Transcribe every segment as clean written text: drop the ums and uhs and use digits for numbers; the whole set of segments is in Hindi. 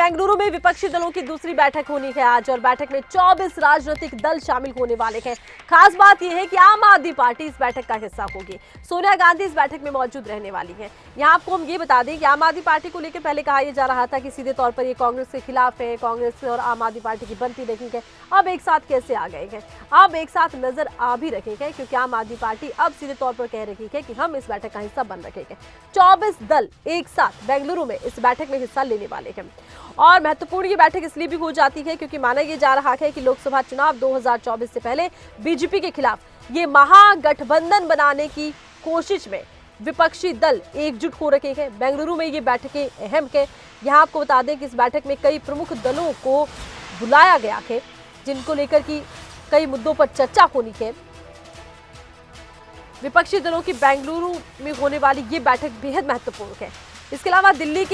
बेंगलुरु में विपक्षी दलों की दूसरी बैठक होनी है आज और बैठक में 24 राजनीतिक दल शामिल होने वाले हैं। खास बात यह है कि आम आदमी पार्टी इस बैठक का हिस्सा होगी। सोनिया गांधी इस बैठक में मौजूद रहने वाली हैं। यहां आपको हम ये बता दें कि आम आदमी पार्टी को लेकर पहले कहा यह जा रहा था कि सीधे तौर पर ये कांग्रेस के खिलाफ है, कांग्रेस और आम आदमी पार्टी की बनती नहीं है। अब एक साथ कैसे आ गए हैं, अब एक साथ नजर आ भी रहे हैं क्योंकि आम आदमी पार्टी अब सीधे तौर पर कह रही है कि हम इस बैठक का हिस्सा बन रहे हैं। 24 दल एक साथ बेंगलुरु में इस बैठक में हिस्सा लेने वाले हैं और महत्वपूर्ण ये बैठक इसलिए भी हो जाती है क्योंकि माना यह जा रहा है कि लोकसभा चुनाव 2024 से पहले बीजेपी के खिलाफ ये महागठबंधन बनाने की कोशिश में विपक्षी दल एकजुट हो रखे हैं। बेंगलुरु में ये बैठकें अहम है। यहाँ आपको बता दें कि इस बैठक में कई प्रमुख दलों को बुलाया गया है जिनको लेकर की कई मुद्दों पर चर्चा होनी है। विपक्षी दलों की बेंगलुरु में होने वाली ये बैठक बेहद महत्वपूर्ण है। इसके अलावा दिल्ली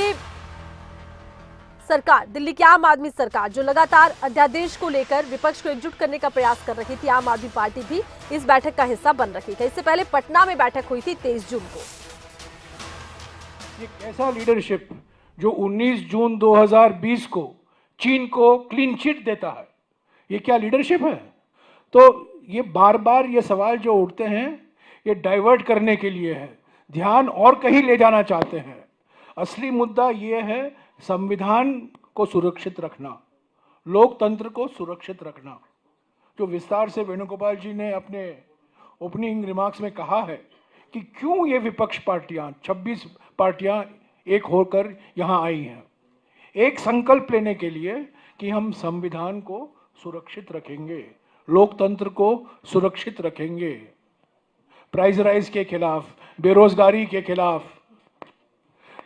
की आम आदमी सरकार जो लगातार अध्यादेश को लेकर विपक्ष को एकजुट करने का प्रयास कर रही थी, आम आदमी पार्टी भी इस बैठक का हिस्सा बन रही है। इससे पहले पटना में बैठक हुई थी 23 जून को। एक ऐसा लीडरशिप जो 19 जून 2020 को चीन को क्लीन चिट देता है, ये क्या लीडरशिप है? तो ये बार बार ये सवाल जो उठते हैं ये डाइवर्ट करने के लिए है, ध्यान और कहीं ले जाना चाहते हैं। असली मुद्दा ये है संविधान को सुरक्षित रखना, लोकतंत्र को सुरक्षित रखना। जो विस्तार से वेणुगोपाल जी ने अपने ओपनिंग रिमार्क्स में कहा है कि क्यों ये विपक्ष पार्टियां 26 पार्टियां एक होकर यहाँ आई हैं, एक संकल्प लेने के लिए कि हम संविधान को सुरक्षित रखेंगे, लोकतंत्र को सुरक्षित रखेंगे, प्राइस राइज के खिलाफ, बेरोजगारी के खिलाफ,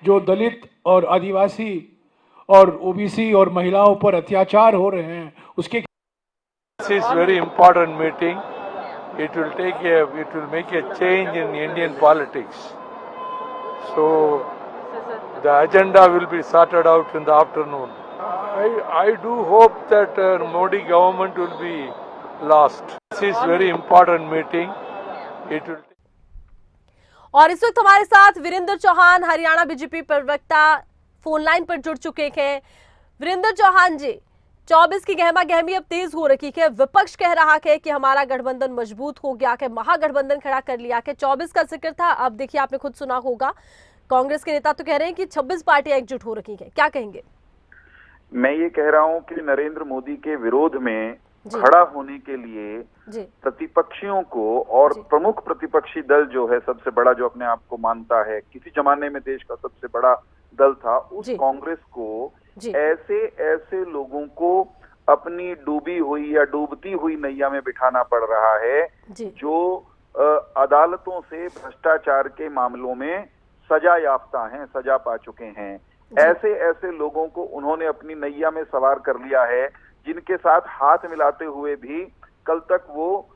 जो दलित और आदिवासी और ओबीसी और महिलाओं पर अत्याचार हो रहे हैं उसके। This is very important meeting. It will make a change in Indian politics. So the agenda will be sorted out in the afternoon. I do hope that Modi government will be lost. This is very important meeting. It will. और इस वक्त हमारे साथ वीरेंद्र चौहान हरियाणा बीजेपी प्रवक्ता फोन लाइन पर जुड़ चुके हैं। वीरेंद्र चौहान जी, 24 की गहमा गहमी अब तेज हो रही है। विपक्ष कह रहा है कि हमारा गठबंधन मजबूत हो गया है, महागठबंधन खड़ा कर लिया है। 24 का जिक्र था, अब देखिए आपने खुद सुना होगा कांग्रेस के नेता तो कह रहे हैं कि 26 पार्टियां एकजुट हो रही हैं। क्या कहेंगे? मैं ये कह रहा हूं कि नरेंद्र मोदी के विरोध में खड़ा होने के लिए प्रतिपक्षियों को और प्रमुख प्रतिपक्षी दल जो है सबसे बड़ा, जो अपने आप को मानता है किसी जमाने में देश का सबसे बड़ा दल था, उस कांग्रेस को ऐसे ऐसे लोगों को अपनी डूबी हुई या डूबती हुई नैया में बिठाना पड़ रहा है जो अदालतों से भ्रष्टाचार के मामलों में सजा याफ्ता हैं, सजा पा चुके हैं। ऐसे ऐसे लोगों को उन्होंने अपनी नैया में सवार कर लिया है जिनके साथ हाथ मिलाते हुए भी कल तक वो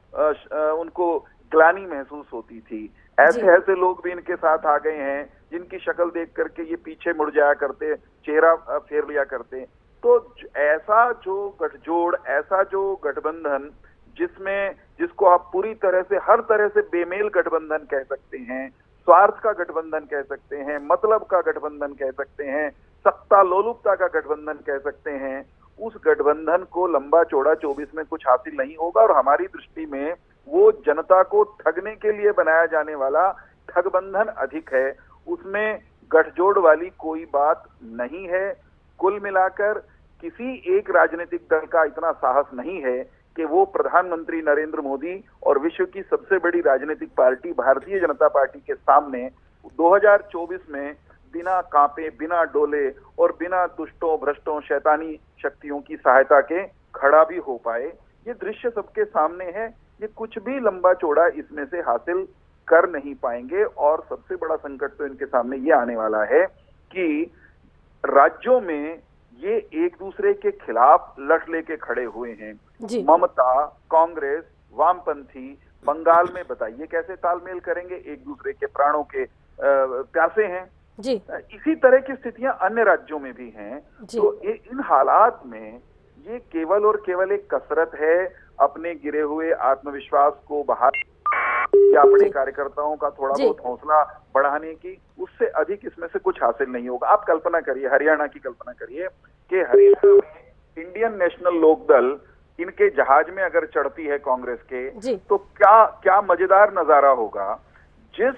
उनको ग्लानि महसूस होती थी। ऐसे ऐसे लोग भी इनके साथ आ गए हैं जिनकी शक्ल देख करके ये पीछे मुड़ जाया करते, चेहरा फेर लिया करते। तो ऐसा जो गठजोड़, ऐसा जो गठबंधन जिसको आप पूरी तरह से, हर तरह से बेमेल गठबंधन कह सकते हैं, स्वार्थ का गठबंधन कह सकते हैं, मतलब का गठबंधन कह सकते हैं, सत्ता लोलुपता का गठबंधन कह सकते हैं, उस गठबंधन को लंबा चौड़ा 24 में कुछ हासिल नहीं होगा। और हमारी दृष्टि में वो जनता को ठगने के लिए बनाया जाने वाला ठगबंधन अधिक है, उसमें गठजोड़ वाली कोई बात नहीं है। कुल मिलाकर किसी एक राजनीतिक दल का इतना साहस नहीं है कि वो प्रधानमंत्री नरेंद्र मोदी और विश्व की सबसे बड़ी राजनीतिक पार्टी भारतीय जनता पार्टी के सामने 2024 में बिना कांपे, बिना डोले और बिना दुष्टों, भ्रष्टों, शैतानी शक्तियों की सहायता के खड़ा भी हो पाए। ये दृश्य सबके सामने है। ये कुछ भी लंबा चौड़ा इसमें से हासिल कर नहीं पाएंगे। और सबसे बड़ा संकट तो इनके सामने ये आने वाला है कि राज्यों में ये एक दूसरे के खिलाफ लठ लेके खड़े हुए हैं। ममता, कांग्रेस, वामपंथी बंगाल में बताइए कैसे तालमेल करेंगे, एक दूसरे के प्राणों के प्यासे हैं। इसी तरह की स्थितियां अन्य राज्यों में भी हैं। तो इन हालात में ये केवल और केवल एक कसरत है अपने गिरे हुए आत्मविश्वास को बहाल या अपने कार्यकर्ताओं का थोड़ा बहुत हौसला बढ़ाने की, उससे अधिक इसमें से कुछ हासिल नहीं होगा। आप कल्पना करिए, हरियाणा की कल्पना करिए कि हरियाणा में इंडियन नेशनल लोकदल इनके जहाज में अगर चढ़ती है कांग्रेस के, तो क्या मजेदार नजारा होगा। जिस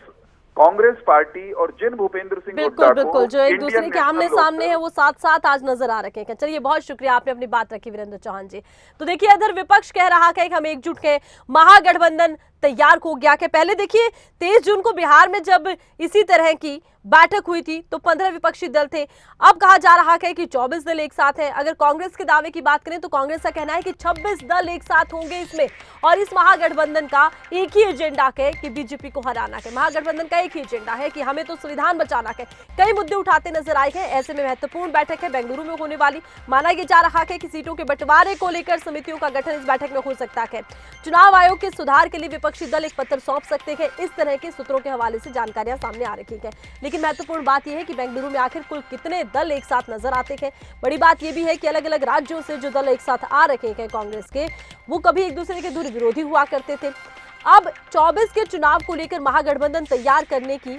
कांग्रेस पार्टी और जिन भूपेंद्र सिंह हुड्डा बिल्कुल जो एक दूसरे के आमने सामने है वो साथ साथ आज नजर आ रखे हैं। चलिए बहुत शुक्रिया, आपने अपनी बात रखी वीरेंद्र चौहान जी। तो देखिए इधर विपक्ष कह रहा है कि हम एकजुट के, महागठबंधन तैयार हो गया के। पहले देखिए 23 जून को बिहार में जब इसी तरह की बैठक हुई थी तो 15 विपक्षी दल थे। अब कहा जा रहा है कि 24 दल एक साथ है। अगर कांग्रेस के दावे की बात करें तो कांग्रेस का कहना है कि 26 दल एक साथ होंगे इसमें, और इस महागठबंधन का एक ही एजेंडा है कि बीजेपी को हराना है। महागठबंधन का एक ही एजेंडा है कि हमें तो संविधान बचाना है। कई मुद्दे उठाते नजर आए हैं। ऐसे में महत्वपूर्ण बैठक है बेंगलुरु में होने वाली। माना यह जा रहा है कि सीटों के बंटवारे को लेकर समितियों का गठन इस बैठक में हो सकता है। चुनाव आयोग के सुधार के लिए विपक्षी दल एक पत्र सौंप सकते हैं। इस तरह के सूत्रों के हवाले से जानकारियां सामने आ रही है। लेकिन महत्वपूर्ण बात यह है कि बेंगलुरु में आखिर कुल कितने दल एक साथ नजर आते हैं। बड़ी बात यह भी है कि अलग अलग राज्यों से जो दल एक साथ आ रखे हैं कांग्रेस के, वो कभी एक दूसरे के दूर विरोधी हुआ करते थे। अब 24 के चुनाव को लेकर महागठबंधन तैयार करने की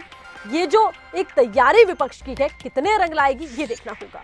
ये जो एक तैयारी विपक्ष की है, कितने रंग लाएगी ये देखना होगा।